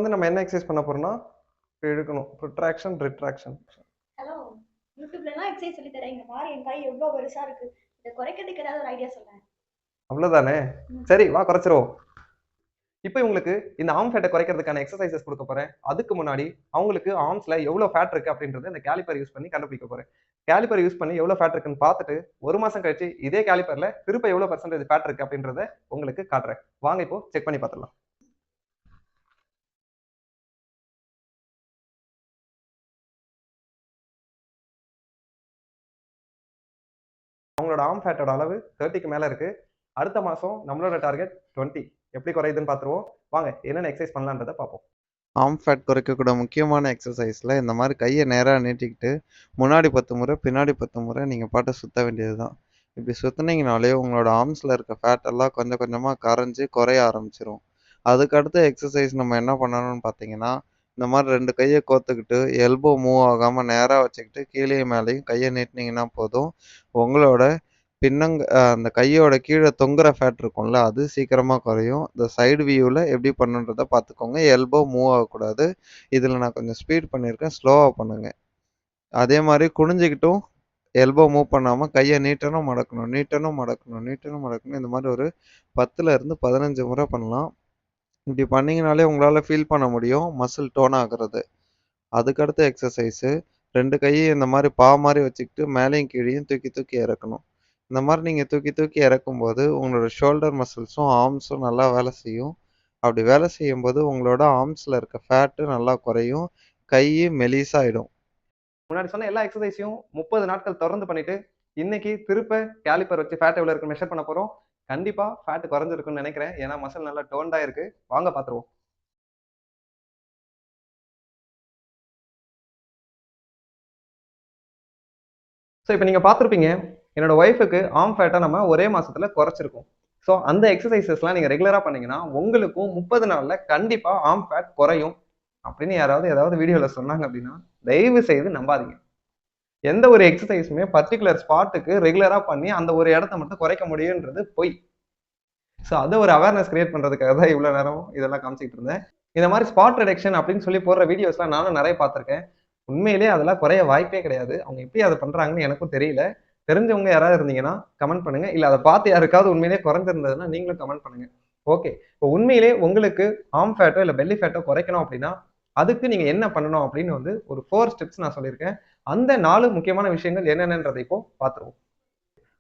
நம்ம என்ன எக்ஸசைஸ் பண்ண போறோம்னா இழுக்கணும். Protraction, retraction. ஹலோ, யூடியூப்லலாம் எக்ஸசைஸ் சொல்லி தரேன். இங்க பாரு என் கை எவ்வளோ பெருசா இருக்கு. இத குறைக்கிறதுக்கு ஏதாவது ஒரு ஐடியா சொல்லேன். அவ்வளவுதானே? சரி வா குறைச்சிருவோம். இப்போ உங்களுக்கு இந்த ஆர்ம் ஃபேட்டை குறைக்கிறதுக்கான எக்ஸசைசஸ் கொடுக்க போறேன். அதுக்கு முன்னாடி அவங்களுக்கு ஆர்ம்ஸ்ல எவ்வளவு ஃபேட் இருக்கு அப்படின்றத இந்த கேலிப்பர் யூஸ் பண்ணி கண்டுபிடிக்க போறேன். கேலிப்பர் யூஸ் பண்ணி எவ்வளவு ஃபேட் இருக்குன்னு பார்த்துட்டு 1 மாசம் கழிச்சு இதே கேலிப்பர்ல திருப்ப எவ்வளவு பெர்சன்டேஜ் ஃபேட் இருக்கு அப்படின்றத உங்களுக்கு காட்டுறேன். வாங்க இப்போ செக் பண்ணி பார்த்துடலாம். அவங்களோட ஆர்ம் ஃபேட்டோட அளவு 30க்கு மேல இருக்கு. அடுத்த மாசம் நம்மளோட டார்கெட் 20. எப்படி குறையுதுன்னு பார்த்துருவோம். வாங்க என்னென்ன எக்ஸசைஸ் பண்ணலான்றதை பார்ப்போம். ஆர்ம் ஃபேட் குறைக்கக்கூடிய முக்கியமான எக்ஸசைஸில் இந்த மாதிரி கையை நேராக நீட்டிக்கிட்டு முன்னாடி 10 முறை பின்னாடி 10 முறை நீங்கள் பாட்டு சுற்ற வேண்டியது தான். இப்படி சுற்றுனீங்கனாலே உங்களோட ஆர்ம்ஸில் இருக்க ஃபேட் எல்லாம் கொஞ்சம் கொஞ்சமாக கரைஞ்சி குறைய ஆரம்பிச்சிரும். அதுக்கடுத்த எக்ஸசைஸ் நம்ம என்ன பண்ணணும்னு பார்த்தீங்கன்னா, இந்த மாதிரி 2 கையை கோர்த்துக்கிட்டு எல்போ மூவ் ஆகாமல் நேராக வச்சுக்கிட்டு கீழேயும் மேலேயும் கையை நீட்டினீங்கன்னா போதும். உங்களோட அந்த கையோட கீழே தொங்குற ஃபேட் இருக்கும்ல, அது சீக்கிரமாக குறையும். இந்த சைடு வியூவில் எப்படி பண்ணுன்றதை பார்த்துக்கோங்க. எல்போ மூவ் ஆகக்கூடாது. இதில் நான் கொஞ்சம் ஸ்பீட் பண்ணியிருக்கேன், ஸ்லோவாக பண்ணுங்க. அதே மாதிரி குனிஞ்சிக்கிட்டும் எல்போ மூவ் பண்ணாமல் கையை நீட்டணும் மடக்கணும், நீட்டணும் மடக்கணும், நீட்டணும் மடக்கணும். இந்த மாதிரி ஒரு 10லேருந்து 15 முறை பண்ணலாம். இப்படி பண்ணிங்கனாலே உங்களால் ஃபீல் பண்ண முடியும் மசில் டோன் ஆகுறது. அதுக்கடுத்த எக்ஸசைஸு 2 கையும் இந்த மாதிரி மாதிரி வச்சுக்கிட்டு மேலேயும் கீழேயும் தூக்கி தூக்கி இறக்கணும். இந்த மாதிரி நீங்கள் தூக்கி தூக்கி இறக்கும்போது உங்களோட ஷோல்டர் மசில்ஸும் ஆர்ம்ஸும் நல்லா வேலை செய்யும். அப்படி வேலை செய்யும்போது உங்களோட ஆர்ம்ஸில் இருக்க ஃபேட்டு நல்லா குறையும். கை மெலிசாயிடும். முன்னாடி சொன்ன எல்லா எக்ஸசைஸையும் 30 நாட்கள் தொடர்ந்து பண்ணிட்டு இன்னைக்கு திருப்ப கேலிப்பர் வச்சு ஃபேட் எவ்வளவு இருக்கு மெஷர் பண்ண போறோம். கண்டிப்பா ஃபேட் குறைஞ்சிருக்குன்னு நினைக்கிறேன். ஏன்னா மசில் நல்லா டோன்டா இருக்கு. வாங்க பாத்துருவோம். ஸோ இப்போ நீங்க பார்த்துருப்பீங்க என்னோட ஒய்ஃபுக்கு ஆர்ம் ஃபேட்டை நம்ம ஒரே மாசத்துல குறைச்சிருக்கோம். ஸோ அந்த எக்ஸசைசஸ்லாம் நீங்க ரெகுலரா பண்ணீங்கன்னா உங்களுக்கும் 30 நாள்ல கண்டிப்பா ஆர்ம் ஃபேட் குறையும் அப்படின்னு ஏதாவது வீடியோல சொன்னாங்க அப்படின்னா தயவு செய்து நம்பாதீங்க. எந்த ஒரு எக்ஸசைஸுமே பர்டிகுலர் ஸ்பாட்டுக்கு ரெகுலரா பண்ணி அந்த ஒரு இடத்த மட்டும் குறைக்க முடியுன்றது பொய். ஸோ அதை ஒரு அவேர்னஸ் கிரியேட் பண்றதுக்காக தான் இவ்வளவு நேரம் இதெல்லாம் காமிச்சிட்டு இருந்தேன். இந்த மாதிரி ஸ்பாட் ரிடக்ஷன் அப்படின்னு சொல்லி போடுற வீடியோஸ்லாம் நானும் நிறைய பார்த்திருக்கேன். உண்மையிலேயே அதெல்லாம் குறைய வாய்ப்பே கிடையாது. அவங்க எப்படி அதை பண்றாங்கன்னு எனக்கும் தெரியல. தெரிஞ்சவங்க யாராவது இருந்தீங்கன்னா கமெண்ட் பண்ணுங்க. இல்ல அதை பார்த்து யாருக்காவது உண்மையிலேயே குறைஞ்சிருந்ததுன்னா நீங்களும் கமெண்ட் பண்ணுங்க. ஓகே, இப்போ உண்மையிலே உங்களுக்கு ஆர்ம் ஃபேட்டோ இல்ல பெல்லி ஃபேட்டோ குறைக்கணும் அப்படின்னா அதுக்கு நீங்க என்ன பண்ணணும் அப்படின்னு வந்து ஒரு 4 ஸ்டெப்ஸ் நான் சொல்லியிருக்கேன். அந்த 4 முக்கியமான விஷயங்கள் என்னென்னன்றதை இப்போ பார்த்துருவோம்.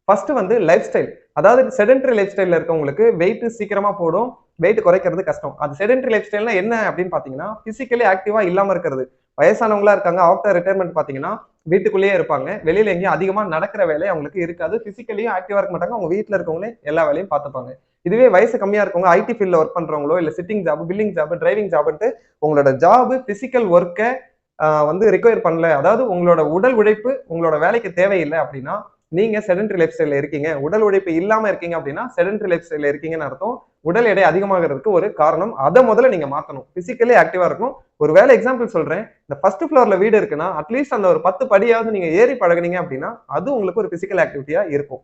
ஃபர்ஸ்ட் வந்து லைஃப் ஸ்டைல். அதாவது செடென்டரி லைஃப் ஸ்டைல்ல இருக்கவங்களுக்கு வெயிட் சீக்கிரமா போடும், வெயிட் குறைக்கிறது கஷ்டம். அது செடென்டரி லைஃப் ஸ்டைல்னா என்ன அப்படின்னு பாத்தீங்கன்னா பிசிக்கலி ஆக்டிவா இல்லாம இருக்கிறது. வயசானவங்களா இருக்காங்க, ஆஃப்டர் ரிட்டையர்மெண்ட் பாத்தீங்கன்னா வீட்டுக்குள்ளேயே இருப்பாங்க, வெளியில எங்கேயும் அதிகமா நடக்கிற வேலை அவங்களுக்கு இருக்காது, பிசிக்கலியும் ஆக்டிவா இருக்க மாட்டாங்க, அவங்க வீட்டுல இருக்கவங்களே எல்லா வேலையும் பார்த்துப்பாங்க. இதுவே வயசு கம்மியா இருக்கவங்க ஐடி ஃபீல்ட்ல ஒர்க் பண்றவங்களோ இல்ல sitting job, billing job, driving ஜாப்ன்ட்டு உங்களோட ஜாப் பிசிக்கல் ஒர்க்கை வந்து ரிக்வயர் பண்ணல, அதாவது உங்களோட உடல் உழைப்பு உங்களோட வேலைக்கு தேவையில்லை அப்படின்னா நீங்க செடென்டரி லைஃப் ஸ்டைல்ல இருக்கீங்க. உடல் உழைப்பு இல்லாம இருக்கீங்க அப்படின்னா செடென்டரி லைஃப் ஸ்டைல்ல இருக்கீங்கன்னு அர்த்தம். உடல் எடை அதிகமாகிறதுக்கு ஒரு காரணம். அதை முதல்ல நீங்க மாத்தணும். பிசிக்கலி ஆக்டிவா இருக்கணும். ஒரு வேலை எக்ஸாம்பிள் சொல்றேன். இந்த ஃபர்ஸ்ட் ஃப்ளோர்ல வீடு இருக்குன்னா அட்லீஸ்ட் அந்த ஒரு 10 படியாவது நீங்க ஏறி பழகுனீங்க அப்படின்னா அது உங்களுக்கு ஒரு பிசிக்கல் ஆக்டிவிட்டியா இருக்கும்.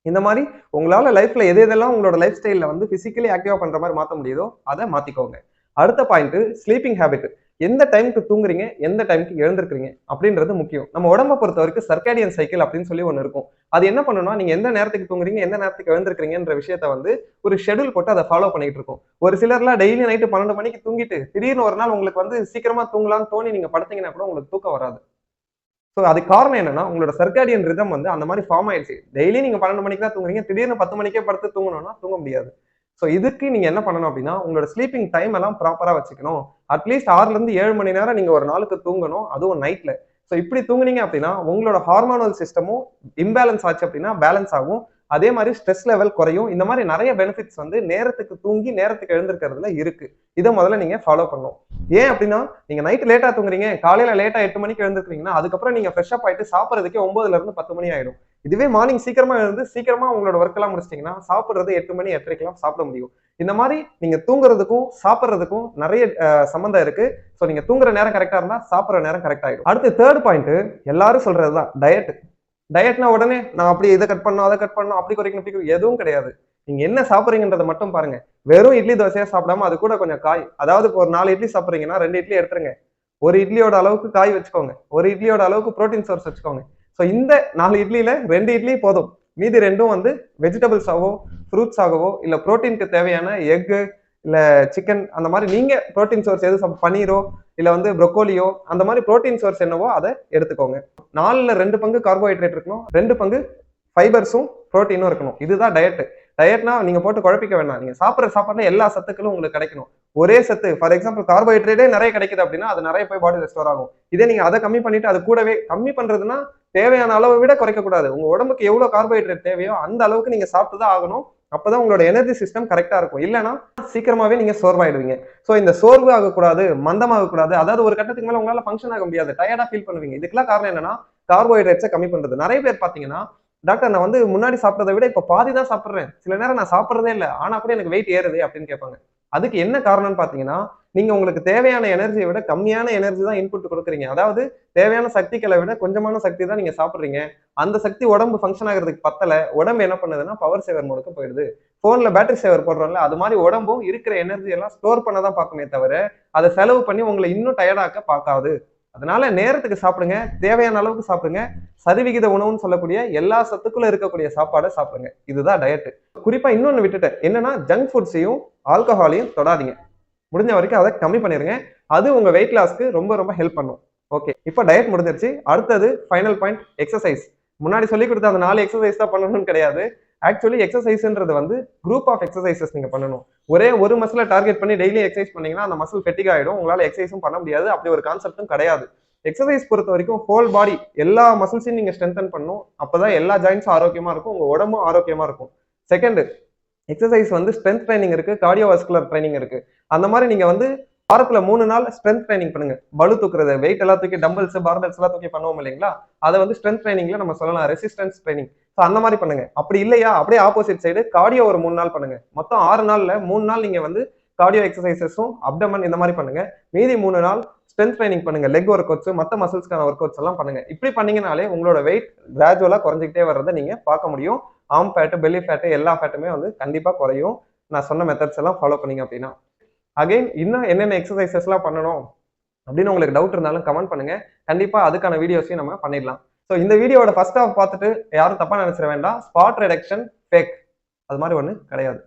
இந்த மாதிரி உங்களால லைஃப்ல எது எதெல்லாம் உங்களோட லைஃப் ஸ்டைல்ல வந்து பிசிக்கலி ஆக்டிவா பண்ற மாதிரி மாத்த முடியுதோ அதை மாத்திக்கோங்க. அடுத்த பாயிண்ட் ஸ்லீப்பிங் ஹேபிட். எந்த டைமுக்கு தூங்குறீங்க, எந்த டைமுக்கு எழுந்திருக்கிறீங்க அப்படின்றது முக்கியம். நம்ம உடம்பை பொறுத்த வரைக்கும் சர்க்காடியன் சைக்கிள் அப்படின்னு சொல்லி ஒன்று இருக்கும். அது என்ன பண்ணணும்னா நீங்க எந்த நேரத்துக்கு தூங்குறீங்க, எந்த நேரத்துக்கு எழுந்திருக்கிறீங்கன்ற விஷயத்த வந்து ஒரு ஷெடியூல் போட்டு அதை ஃபாலோ பண்ணிட்டு இருக்கும். ஒரு சிலர்லாம் டெய்லி நைட்டு 12 மணிக்கு தூங்கிட்டு திடீர்னு ஒரு நாள் உங்களுக்கு வந்து சீக்கிரமா தூங்கலாம்னு தோணி நீங்க படுத்தீங்கன்னா கூட உங்களுக்கு தூக்கம் வராது. ஸோ அதுக்கு காரணம் என்னன்னா உங்களோட சர்க்காடியன் ரிதம் வந்து அந்த மாதிரி ஃபார்ம் ஆயிடுச்சு. டெய்லி நீங்க 12 மணிக்கு தான் தூங்குறீங்க, திடீர்னு 10 மணிக்கே படுத்து தூங்கணும்னா தூங்க முடியாது. ஸோ இதுக்கு நீங்க என்ன பண்ணணும் அப்படின்னா உங்களோட ஸ்லீப்பிங் டைம் எல்லாம் ப்ராப்பரா வச்சுக்கணும். அட்லீஸ்ட் 6ல இருந்து 7 மணி நேரம் நீங்க ஒரு நாளுக்கு தூங்கணும், அதுவும் நைட்ல. ஸோ இப்படி தூங்குனீங்க அப்படின்னா உங்களோட ஹார்மோனல் சிஸ்டமும் இம்பேலன்ஸ் ஆச்சு அப்படின்னா பேலன்ஸ் ஆகும். அதே மாதிரி ஸ்ட்ரெஸ் லெவல் குறையும். இந்த மாதிரி நிறைய பெனிஃபிட்ஸ் வந்து நேரத்துக்கு தூங்கி நேரத்துக்கு எழுந்திருக்கிறதுல இருக்கு. இதை முதல்ல நீங்க ஃபாலோ பண்ணணும். ஏன் அப்படின்னா நீங்க நைட் லேட்டா தூங்குறீங்க, காலையில லேட்டா 8 மணிக்கு எழுந்திருக்கீங்கன்னா அதுக்கப்புறம் நீங்க ஃப்ரெஷ் அப் ஆயிட்டு சாப்பிட்றதுக்கே 9ல இருந்து 10 மணி ஆயிடும். இதுவே மார்னிங் சீக்கிரமா எழுந்து சீக்கிரமா உங்களோட ஒர்க் எல்லாம் முடிச்சிட்டீங்கன்னா சாப்பிடுறது 8 மணி 8:30 சாப்பிட முடியும். இந்த மாதிரி நீங்க தூங்குறதுக்கும் சாப்பிட்றதுக்கும் நிறைய சம்பந்தம் இருக்கு. ஸோ நீங்க தூங்குற நேரம் கரெக்டா இருந்தா சாப்பிட்ற நேரம் கரெக்ட் ஆயிடும். அடுத்து தேர்ட் பாயிண்ட் எல்லாரும் சொல்றதுதான் டயட். டயட்னா உடனே நான் அப்படி இதை கட் பண்ணணும் அதை கட் பண்ணணும் அப்படி குறைக்கணும் எதுவும் கிடையாது. நீங்க என்ன சாப்பிடுறீங்கன்றதை மட்டும் பாருங்க. வெறும் இட்லி தோசையா சாப்பிடாம அது கூட கொஞ்சம் காய், அதாவது இப்போ ஒரு 4 இட்லி சாப்பிடுறீங்கன்னா 2 இட்லி எடுத்துருங்க. ஒரு இட்லியோட அளவுக்கு காய் வச்சுக்கோங்க, ஒரு இட்லியோட அளவுக்கு புரோட்டீன் சோர்ஸ் வச்சுக்கோங்க. ஸோ இந்த 4 இட்லியில 2 இட்லி போதும். மீதி 2ம் வந்து வெஜிடபிள்ஸாவோ ஃப்ரூட்ஸ் ஆகவோ இல்ல புரோட்டீனுக்கு தேவையான எக்கு இல்ல சிக்கன் அந்த மாதிரி நீங்க புரோட்டீன் சோர்ஸ் எது பன்னீரோ இல்ல வந்து ப்ரொக்கோலியோ அந்த மாதிரி புரோட்டீன் சோர்ஸ் என்னவோ அதை எடுத்துக்கோங்க. 4ல் 2 பங்கு கார்போஹைட்ரேட் இருக்கணும், 2 பங்கு ஃபைபர்ஸும் புரோட்டீனும் இருக்கணும். இதுதான் டயட். டயட்னா நீங்க போட்டு குழப்பிக்க வேண்டாம். நீங்க சாப்பிட்ற சாப்பாடுல எல்லா சத்துக்களும் உங்களுக்கு கிடைக்கணும். ஒரே சத்து, ஃபார் எக்ஸாம்பிள் கார்போஹைட்ரேட்டே நிறைய கிடைக்குது அப்படின்னா அது நிறைய போய் பாடியில் ஸ்டோர் ஆகும். இதே நீங்க அதை கம்மி பண்ணிட்டு அது கூடவே கம்மி பண்றதுன்னா தேவையான அளவை விட குறைக்க கூடாது. உங்க உடம்புக்கு எவ்வளவு கார்போஹைட்ரேட் தேவையோ அந்த அளவுக்கு நீங்க சாப்பிட்டுதான் ஆகணும். அப்பதான் உங்களோட எனர்ஜி சிஸ்டம் கரெக்டா இருக்கும். இல்லைன்னா சீக்கிரமாவே நீங்க சோர்வாயிடுவீங்க. சோ இந்த சோர்வு ஆகக்கூடாது, மந்தமாகக்கூடாது. அதாவது ஒரு கட்டத்துக்கு மேல உங்களால ஃபங்க்ஷன் ஆக முடியாது, டயர்டா ஃபீல் பண்ணுவீங்க. இதுக்கெல்லாம் காரணம் என்னன்னா கார்போஹைட்ரேட்ஸை கம்மி பண்றது. நிறைய பேர் பாத்தீங்கன்னா, டாக்டர் நான் வந்து முன்னாடி சாப்பிட்டதை விட இப்ப பாதி தான் சாப்பிடுறேன், சில நேரம் நான் சாப்பிட்றதே இல்லை, ஆனா கூட எனக்கு வெயிட் ஏறுது அப்படின்னு கேட்பாங்க. அதுக்கு என்ன காரணம்னு பாத்தீங்கன்னா, நீங்க உங்களுக்கு தேவையான எனர்ஜியை விட கம்மியான எனர்ஜி தான் இன்புட் கொடுக்குறீங்க. அதாவது தேவையான சக்திகளை விட கொஞ்சமான சக்தி தான் நீங்க சாப்பிடுறீங்க. அந்த சக்தி உடம்பு ஃபங்க்ஷன் ஆகிறதுக்கு பத்தல, உடம்பு என்ன பண்ணுதுன்னா பவர் சேவர் மோடுக்கு போயிடுது. போன்ல பேட்டரி சேவர் போடுறோம்ல, அது மாதிரி உடம்பும் இருக்கிற எனர்ஜி எல்லாம் ஸ்டோர் பண்ணதான் பார்க்குமே தவிர அதை செலவு பண்ணி உங்களை இன்னும் டயர்டாக்க பார்க்காது. அதனால நேரத்துக்கு சாப்பிடுங்க, தேவையான அளவுக்கு சாப்பிடுங்க, சரிவிகித உணவுன்னு சொல்லக்கூடிய எல்லா சத்துக்குள்ள இருக்கக்கூடிய சாப்பாடை சாப்பிடுங்க. இதுதான் டயட். குறிப்பா இன்னொன்னு விட்டுட்டேன், என்னன்னா ஜங்க் ஃபுட்ஸையும் ஆல்கஹாலையும் தொடாதீங்க. முடிஞ்ச வரைக்கும் அதை கம்மி பண்ணிருங்க. அது உங்க வெயிட் லாஸ்க்கு ரொம்ப ரொம்ப ஹெல்ப் பண்ணும். ஓகே, இப்போ டயட் முடிஞ்சிருச்சு. அடுத்தது ஃபைனல் பாயிண்ட், எக்ஸசைஸ். முன்னாடி சொல்லி கொடுத்த அந்த 4 எக்ஸசைஸ் தான் பண்ணணும்னு கிடையாது. ஆக்சுவலி எக்ஸசைஸ்ன்றது வந்து குரூப் ஆஃப் எக்ஸசைசஸ் நீங்க பண்ணணும். ஒரே ஒரு மசிலை டார்கெட் பண்ணி டெய்லி எக்ஸசைஸ் பண்ணீங்கன்னா அந்த மசில் ஃபெட்டிக் ஆயிடும், உங்களால எக்ஸசைஸும் பண்ண முடியாது. அப்படி ஒரு கான்செப்டும் கிடையாது. எக்ஸசைஸ் பொறுத்த வரைக்கும் ஹோல் பாடி எல்லா மசில்ஸையும் நீங்க ஸ்ட்ரென்தன் பண்ணணும். அப்பதான் எல்லா ஜாயின்ஸும் ஆரோக்கியமா இருக்கும், உங்க உடம்பும் ஆரோக்கியமா இருக்கும். செகண்ட், எக்ஸசைஸ் வந்து ஸ்ட்ரென்த் ட்ரைனிங் இருக்கு, கார்டியோவாஸ்குலர் ட்ரைனிங் இருக்கு. அந்த மாதிரி நீங்க வந்து வாரத்துல 3 நாள் ஸ்ட்ரென்த் ட்ரைனிங் பண்ணுங்க. பளு தூக்குறது, வெயிட் எல்லாம் தூக்கி டம்பிள்ஸ் பார்பெல்ஸ் எல்லாம் தூக்கி பண்ணுவோம் இல்லைங்களா, அதை வந்து ஸ்ட்ரென்த் ட்ரைனிங்ல நம்ம சொல்லலாம் ரெசிஸ்டன்ஸ் ட்ரைனிங். ஸோ அந்த மாதிரி பண்ணுங்க. அப்படி இல்லையா அப்படியே ஆப்போசிட் சைடு கார்டியோ ஒரு 3 நாள் பண்ணுங்க. மொத்தம் 6 நாள்ல 3 நாள் நீங்க வந்து கார்டியோ எக்ஸசைசஸும் அப்டமன் இந்த மாதிரி பண்ணுங்க. மீதி 3 நாள் ஸ்ட்ரென்த் ட்ரைனிங் பண்ணுங்க. லெக் ஒர்க் அவுட்ஸ், மற்ற மசில்ஸ்க்கான ஒர்க் அவுட்ஸ் எல்லாம் பண்ணுங்க. இப்படி பண்ணீங்கனாலே உங்களோட வெயிட் கிராஜுவலா குறைஞ்சிக்கிட்டே வர்றதை நீங்க பார்க்க முடியும். ஆர்ம் ஃபேட்டு, பெல்லி ஃபேட்டு எல்லா ஃபேட்டுமே வந்து கண்டிப்பா குறையும், நான் சொன்ன மெத்தட்ஸ் எல்லாம் ஃபாலோ பண்ணீங்க அப்படின்னா. அகைன் இன்னும் என்னென்ன எக்ஸசைசஸ் எல்லாம் பண்ணணும் அப்படின்னு உங்களுக்கு டவுட் இருந்தாலும் கமெண்ட் பண்ணுங்க. கண்டிப்பா அதுக்கான வீடியோஸையும் நம்ம பண்ணிடலாம். ஸோ இந்த வீடியோட ஃபர்ஸ்ட் ஹாஃப் பார்த்துட்டு யாரும் தப்பா நினைச்சிட வேண்டாம். ஸ்பாட் ரிடக்ஷன் ஃபேக், அது மாதிரி ஒண்ணு கிடையாது.